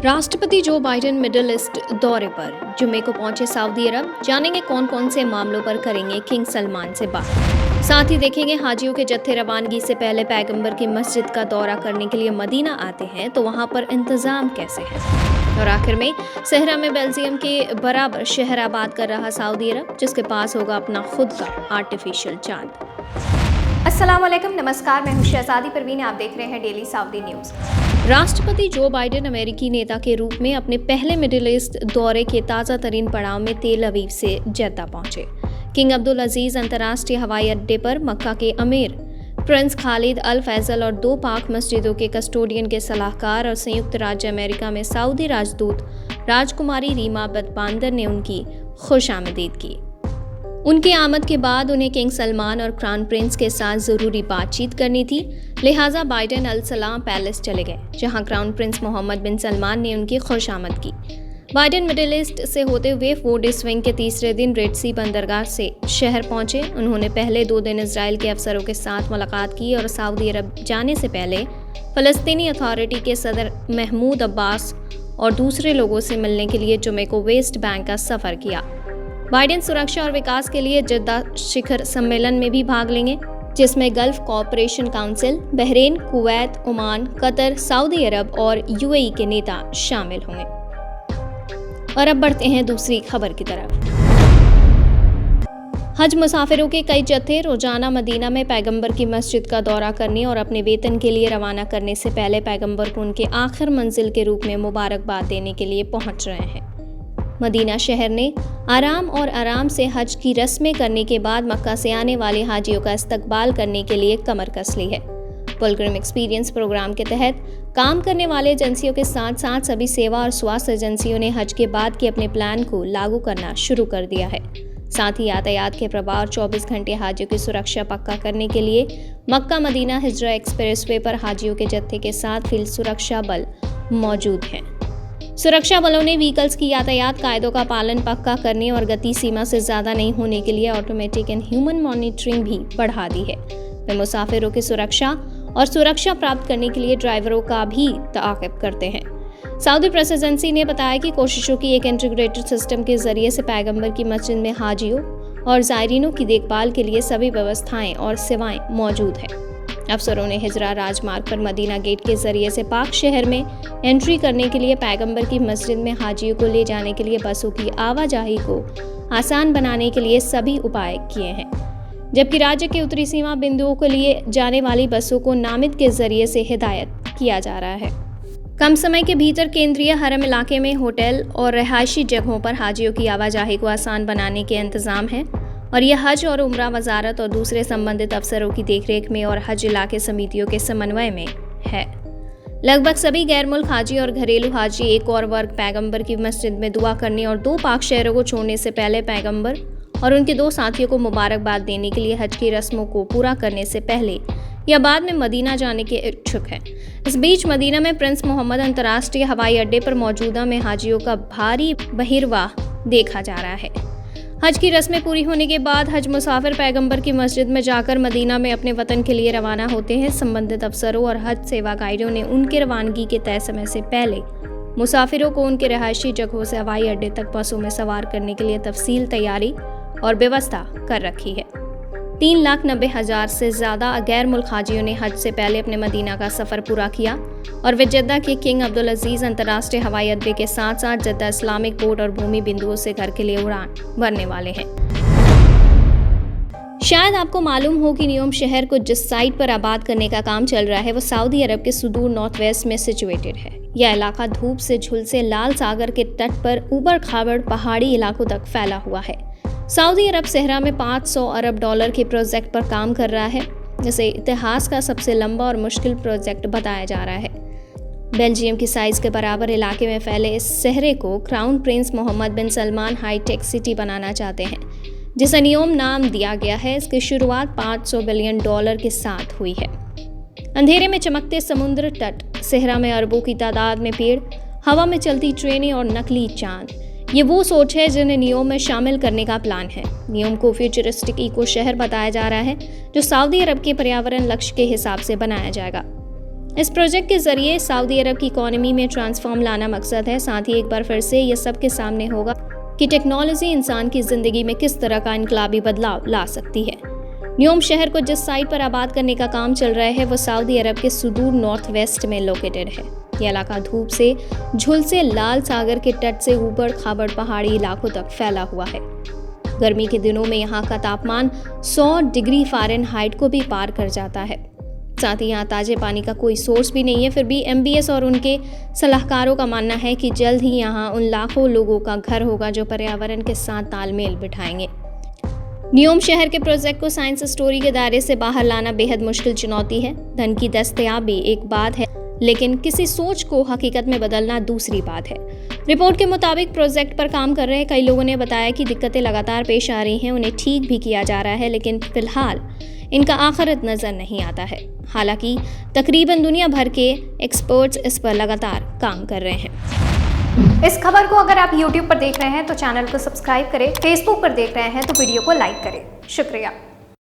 राष्ट्रपति Joe Biden middle east दौरे पर जुमे को पहुंचे सऊदी अरब। जानेंगे कौन कौन से मामलों पर करेंगे किंग सलमान से बात। साथ ही देखेंगे हाजियों के जत्थे रवानगी से पहले पैगंबर की मस्जिद का दौरा करने के लिए मदीना आते हैं तो वहां पर इंतजाम कैसे है। और आखिर में सहरा में बेल्जियम के बराबर शहर आबाद कर रहा सऊदी अरब, जिसके पास होगा अपना खुद का आर्टिफिशियल चांद। अस्सलाम वालेकुम, नमस्कार, मैं हूं शहजादी परवीन, आप देख रहे हैं डेली सऊदी न्यूज़। राष्ट्रपति जो बाइडेन अमेरिकी नेता के रूप में अपने पहले मिडिल ईस्ट दौरे के ताज़ा तरीन पड़ाव में तेल अवीव से जद्दा पहुंचे। किंग अब्दुल अजीज अंतर्राष्ट्रीय हवाई अड्डे पर मक्का के अमीर प्रिंस खालिद अल फैसल और 2 पाक मस्जिदों के कस्टोडियन के सलाहकार और संयुक्त राज्य अमेरिका में सऊदी राजदूत राजकुमारी रीमा बदबांदर ने उनकी खुशामदीद की। उनकी आमद के बाद उन्हें किंग सलमान और क्राउन प्रिंस के साथ जरूरी बातचीत करनी थी, लिहाजा बाइडेन अल सलाम पैलेस चले गए, जहां क्राउन प्रिंस मोहम्मद बिन सलमान ने उनकी खुशामद की। बाइडेन मिडिल ईस्ट से होते हुए फोर्ड स्विंग के तीसरे दिन रेड सी बंदरगाह से शहर पहुंचे। उन्होंने पहले 2 दिन इजराइल के अफसरों के साथ मुलाकात की और सऊदी अरब जाने से पहले फलस्तीनी अथॉरिटी के सदर महमूद अब्बास और दूसरे लोगों से मिलने के लिए जुमे को वेस्ट बैंक का सफर किया। बाइडेन सुरक्षा और विकास के लिए जद्दा शिखर सम्मेलन में भी भाग लेंगे, जिसमें Gulf Cooperation Council, Bahrain, Kuwait, Oman, Qatar, Saudi Arab और यूएई के नेता शामिल होंगे। और अब बढ़ते हैं दूसरी खबर की तरफ। हज मुसाफिरों के कई जत्थे रोजाना मदीना में पैगंबर की मस्जिद का दौरा करने और अपने वेतन के लिए रवाना करने से पहले पैगंबर को उनके आखिर मंजिल के रूप में मुबारकबाद देने के लिए पहुंच रहे हैं। मदीना शहर ने आराम से हज की रस्में करने के बाद मक्का से आने वाले हाजियों का इस्तकबाल करने के लिए कमर कस ली है। पिलग्रिम एक्सपीरियंस प्रोग्राम के तहत काम करने वाले एजेंसियों के साथ साथ सभी सेवा और स्वास्थ्य एजेंसियों ने हज के बाद के अपने प्लान को लागू करना शुरू कर दिया है। साथ ही यातायात के प्रभाव और 24 घंटे हाजियों की सुरक्षा पक्का करने के लिए मक्का मदीना हिजरा एक्सप्रेसवे पर हाजियों के जत्थे के साथ फील्ड सुरक्षा बल मौजूद हैं। सुरक्षा बलों ने व्हीकल्स की यातायात कायदों का पालन पक्का करने और गति सीमा से ज्यादा नहीं होने के लिए ऑटोमेटिक एंड ह्यूमन मॉनिटरिंग भी बढ़ा दी है। वे मुसाफिरों की सुरक्षा प्राप्त करने के लिए ड्राइवरों का भी ताक़िब करते हैं। सऊदी प्रेस एजेंसी ने बताया कि कोशिशों की एक इंटीग्रेटेड सिस्टम के जरिए से पैगंबर की मस्जिद में हाजियों और ज़ायरीनों की देखभाल के लिए सभी व्यवस्थाएं और सेवाएं मौजूद हैं। अफसरों ने हिजरा राजमार्ग पर मदीना गेट के जरिए से पाक शहर में एंट्री करने के लिए पैगंबर की मस्जिद में हाजियों को ले जाने के लिए बसों की आवाजाही को आसान बनाने के लिए सभी उपाय किए हैं, जबकि राज्य के उत्तरी सीमा बिंदुओं के लिए जाने वाली बसों को नामिद के जरिए से हिदायत किया जा रहा है। कम समय के भीतर केंद्रीय हरम इलाके में होटल और रिहायशी जगहों पर हाजियों की आवाजाही को आसान बनाने के इंतजाम हैं और यह हज और उम्रा वजारत और दूसरे संबंधित अफसरों की देखरेख में और हज इलाके समितियों के समन्वय में है। लगभग सभी गैर मुल्क हाजी और घरेलू हाजी एक और वर्ग पैगंबर की मस्जिद में दुआ करने और 2 पाक शहरों को छोड़ने से पहले पैगंबर और उनके 2 साथियों को मुबारकबाद देने के लिए हज की रस्मों को पूरा करने से पहले या बाद में मदीना जाने के इच्छुक हैं। इस बीच मदीना में प्रिंस मोहम्मद अंतर्राष्ट्रीय हवाई अड्डे पर मौजूदा में हाजियों का भारी बहिरवाह देखा जा रहा है। हज की रस्में पूरी होने के बाद हज मुसाफिर पैगंबर की मस्जिद में जाकर मदीना में अपने वतन के लिए रवाना होते हैं। संबंधित अफसरों और हज सेवा गाइडों ने उनके रवानगी के तय समय से पहले मुसाफिरों को उनके रिहायशी जगहों से हवाई अड्डे तक बसों में सवार करने के लिए तफसील तैयारी और व्यवस्था कर रखी है। 3,90,000 से ज्यादा गैर मुल्क हाजियों ने हज से पहले अपने मदीना का सफर पूरा किया और वे जद्दा के किंग अब्दुल अजीज अंतर्राष्ट्रीय हवाई अड्डे के साथ साथ जद्दा इस्लामिक पोर्ट और भूमि बिंदुओं से घर के लिए उड़ान भरने वाले हैं। शायद आपको मालूम हो कि नियोम शहर को जिस साइट पर आबाद करने का काम चल रहा है वो सऊदी अरब के सुदूर नॉर्थ वेस्ट में सिचुएटेड है। यह इलाका धूप से झुलसे लाल सागर के तट पर उबड़ खाबड़ पहाड़ी इलाकों तक फैला हुआ है। सऊदी अरब सहरा में $500 अरब के प्रोजेक्ट पर काम कर रहा है, जिसे इतिहास का सबसे लंबा और मुश्किल प्रोजेक्ट बताया जा रहा है। बेल्जियम की साइज के बराबर इलाके में फैले इस शहर को क्राउन प्रिंस मोहम्मद बिन सलमान हाईटेक सिटी बनाना चाहते हैं, जिसे नियोम नाम दिया गया है। इसकी शुरुआत $500 बिलियन के साथ हुई है। अंधेरे में चमकते समुद्र तट, सहरा में अरबों की तादाद में पेड़, हवा में चलती ट्रेनें और नकली चांद, ये वो सोच है जिन्हें नियोम में शामिल करने का प्लान है। नियोम को फ्यूचरिस्टिक इको शहर बताया जा रहा है, जो सऊदी अरब के पर्यावरण लक्ष्य के हिसाब से बनाया जाएगा। इस प्रोजेक्ट के जरिए सऊदी अरब की इकोनॉमी में ट्रांसफॉर्म लाना मकसद है। साथ ही एक बार फिर से ये सबके सामने होगा कि टेक्नोलॉजी इंसान की ज़िंदगी में किस तरह का इनकलाबी बदलाव ला सकती है। न्योम शहर को जिस साइट पर आबाद करने का काम चल रहा है वो सऊदी अरब के सुदूर नॉर्थ वेस्ट में लोकेटेड है। ये इलाका धूप से झुलसे लाल सागर के तट से ऊबड़ खाबड़ पहाड़ी इलाकों तक फैला हुआ है। गर्मी के दिनों में यहाँ का तापमान 100 डिग्री फ़ारेनहाइट को भी पार कर जाता है। साथ ही यहाँ ताजे पानी का कोई सोर्स भी नहीं है। फिर भी MBS और उनके सलाहकारों का मानना है कि जल्द ही यहाँ उन लाखों लोगों का घर होगा जो पर्यावरण के साथ तालमेल बिठाएंगे। न्योम शहर के प्रोजेक्ट को साइंस स्टोरी के दायरे से बाहर लाना बेहद मुश्किल चुनौती है। धन की दस्तयाबी एक बात है, लेकिन किसी सोच को हकीकत में बदलना दूसरी बात है। रिपोर्ट के मुताबिक प्रोजेक्ट पर काम कर रहे कई लोगों ने बताया कि दिक्कतें लगातार पेश आ रही हैं, उन्हें ठीक भी किया जा रहा है, लेकिन फिलहाल इनका आखिरत नज़र नहीं आता है। हालांकि तकरीबन दुनिया भर के एक्सपर्ट्स इस पर लगातार काम कर रहे हैं। इस खबर को अगर आप YouTube पर देख रहे हैं तो चैनल को सब्सक्राइब करें, Facebook पर देख रहे हैं तो वीडियो को लाइक करें। शुक्रिया।